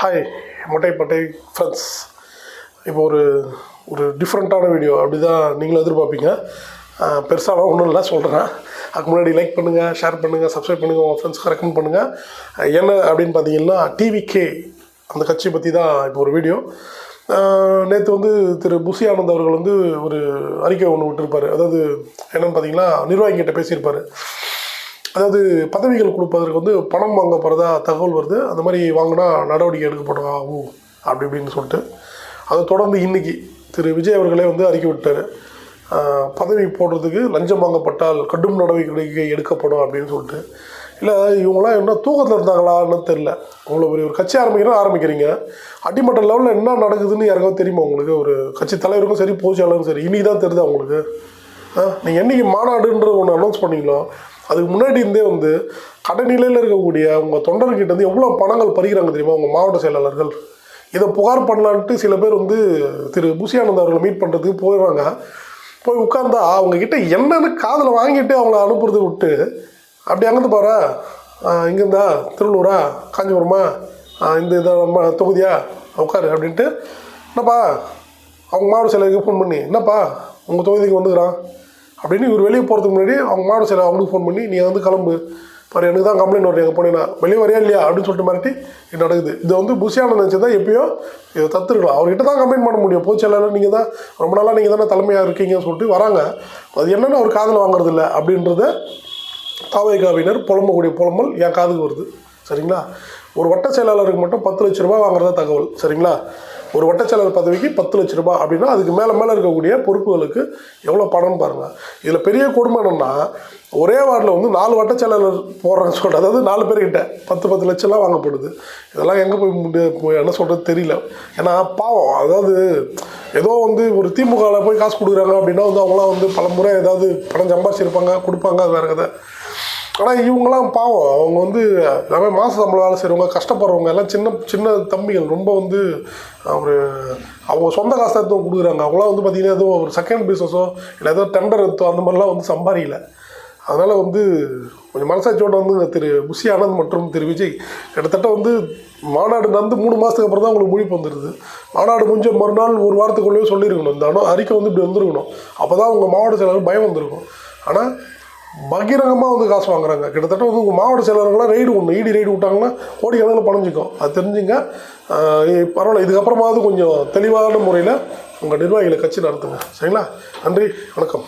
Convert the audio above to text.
Hi மொட்டைப்பட்டை friends. இப்போ ஒரு டிஃப்ரெண்ட்டான வீடியோ அப்படி தான் நீங்களும் எதிர்பார்ப்பீங்க. பெருசாலாம் ஒன்றும் இல்லை சொல்கிறேன். அதுக்கு முன்னாடி லைக் பண்ணுங்கள், ஷேர் பண்ணுங்கள், சப்ஸ்கிரைப் பண்ணுங்கள், உங்கள் ஃப்ரெண்ட்ஸ்க்கு ரெக்கமெண்ட் பண்ணுங்கள். என்ன அப்படின்னு பார்த்தீங்கன்னா டிவிகே அந்த கட்சியை பற்றி தான் இப்போ ஒரு வீடியோ. நேற்று வந்து திரு புசி ஆனந்த் அவர்கள் வந்து ஒரு அறிக்கை ஒன்று விட்டுருப்பார். அதாவது என்னென்னு பார்த்தீங்கன்னா நிர்வாகிகிட்ட பேசியிருப்பார். அதாவது பதவிகள் கொடுப்பதற்கு வந்து பணம் வாங்க போகிறதா தகவல் வருது, அந்த மாதிரி வாங்கினா நடவடிக்கை எடுக்கப்படும் ஆகும் அப்படி இப்படின்னு சொல்லிட்டு அதை தொடர்ந்து இன்றைக்கி திரு விஜய் அவர்களே வந்து அறிக்கை விட்டார். பதவி போடுறதுக்கு லஞ்சம் வாங்கப்பட்டால் கடும் நடவடிக்கை எடுக்கப்படும் அப்படின்னு சொல்லிட்டு. இல்லை இவங்களாம் என்ன தூக்கத்தில் இருந்தாங்களான்னு தெரில. உங்களை ஒரு கட்சி ஆரம்பிக்கிறீங்க, அடிமட்ட லெவலில் என்ன நடக்குதுன்னு யாருக்காவது தெரியுமா உங்களுக்கு? ஒரு கட்சி தலைவருக்கும் சரி, பொதுச்செயலாளருக்கும் சரி, இன்றைக்கி தான் தெரியுது அவங்களுக்கு. நீங்கள் என்றைக்கு மாநாடுன்ற ஒன்று அனௌன்ஸ் பண்ணீங்களோ அதுக்கு முன்னாடி இருந்தே வந்து கடைநிலையில் இருக்கக்கூடிய உங்கள் தொண்டர்கிட்ட வந்து எவ்வளோ பணங்கள் பறிக்கிறாங்க தெரியுமா உங்கள் மாவட்ட செயலாளர்கள். இதை புகார் பண்ணலான்ட்டு சில பேர் வந்து திரு புசி ஆனந்த் அவர்களை மீட் பண்ணுறதுக்கு போயிடுவாங்க. போய் உட்கார்ந்தா அவங்கக்கிட்ட என்னென்னு காதில் வாங்கிட்டு அவங்கள அனுப்புறது விட்டு அப்படி அங்கேருந்து பாரு, இங்கேருந்தா திருவள்ளூரா, காஞ்சிபுரமா, இந்த இதை நம்ம தொகுதியா உட்காரு அப்படின்ட்டு, என்னப்பா அவங்க மாவட்ட செயலருக்கு ஃபோன் பண்ணி, என்னப்பா உங்கள் தொகுதிக்கு வந்துக்கிறான் அப்படின்னு இவர் வெளியே போகிறதுக்கு முன்னாடி அவங்க மாவட்ட செயலர் அவங்களுக்கு ஃபோன் பண்ணி, நீ வந்து கிளம்பு பாரு, எனக்கு தான் கம்ப்ளைண்ட் வரும், எங்கே போனேன்னா வெளியே வரையா இல்லையா அப்படின்னு சொல்லிட்டு மிரட்டி இது நடக்குது. இது வந்து புசியான நினச்சி தான் எப்பயோ இதை தத்துருக்கலாம். அவர்கிட்ட தான் கம்ப்ளைண்ட் பண்ண முடியும். பொதுச்செயலாளர் நீங்கள் தான் ரொம்ப நாளாக நீங்கள் தானே தலைமையாக இருக்கீங்கன்னு சொல்லிட்டு வராங்க. அது என்னென்னு அவர் காதில் வாங்குறது இல்லை அப்படின்றத தாவேகாவினர் புலம்பக்கூடிய புலம்பல் என் காதுக்கு வருது. சரிங்களா? ஒரு வட்ட செயலாளருக்கு மட்டும் 10 லட்ச ரூபா வாங்குறதா தகவல். சரிங்களா? ஒரு வட்ட செயலாளர் பதவிக்கு 10 லட்ச ரூபா அப்படின்னா அதுக்கு மேலே இருக்கக்கூடிய பொறுப்புகளுக்கு எவ்வளோ பணம்னு பாருங்கள். இதில் பெரிய கொடுமை என்னென்னா, ஒரே வார்டில் வந்து 4 வட்ட செயலாளர் போடுறேன்னு சொல்லிட்டு, அதாவது 4 பேர்கிட்ட 10 லட்சம்லாம் வாங்கப்படுது. இதெல்லாம் எங்கே போய் என்ன சொல்கிறது தெரியல. ஏன்னா பாவம், அதாவது ஏதோ வந்து ஒரு திமுகவில் போய் காசு கொடுக்குறாங்க அப்படின்னா வந்து அவங்களாம் வந்து பல முறை ஏதாவது பணம் சம்பாதிச்சிருப்பாங்க, கொடுப்பாங்க, அது வேறு கதை. ஆனால் இவங்களாம் பாவம், அவங்க வந்து எல்லாமே மாத சம்பளம் வேலை செய்கிறவங்க, கஷ்டப்படுறவங்க எல்லாம் சின்ன சின்ன தம்பிகள். ரொம்ப வந்து அவங்க சொந்த காசு எடுத்து கொடுக்குறாங்க. அவங்களாம் வந்து பார்த்திங்கன்னா ஏதோ ஒரு செகண்ட் பிஸ்னஸோ இல்லை ஏதோ டெண்டர் எடுத்தோ அந்த மாதிரிலாம் வந்து சம்பாதிக்கல. அதனால் வந்து கொஞ்சம் மனசாட்சியோட வந்து திரு புசி ஆனந்த் மற்றும் திரு விஜய் கிட்டத்தட்ட வந்து மாநாடு நடந்து 3 மாதத்துக்கு அப்புறம் தான் உங்களுக்கு முழிப்பு வந்துடுது. மாநாடு முடிஞ்ச மறுநாள் ஒரு வாரத்துக்குள்ளேயே சொல்லியிருக்கணும், இந்த அறிக்கை வந்து இப்படி வந்துருக்கணும். அப்போ தான் உங்கள் மாவட்ட செயலாளர் பயம் வந்திருக்கும். ஆனால் பகிரங்கமாக வந்து காசு வாங்குறாங்க. கிட்டத்தட்ட வந்து உங்கள் மாவட்ட செயலாளர்கள்லாம் ரைடு ஒன்று இடி ரைடு விட்டாங்கன்னா கோடிக்கணக்கில் பணஞ்சிக்கும். அது தெரிஞ்சுங்க. பரவாயில்ல, இதுக்கப்புறமாவது கொஞ்சம் தெளிவான முறையில் உங்கள் நிர்வாகிகளை கட்சி நடத்துங்க. சரிங்களா? நன்றி, வணக்கம்.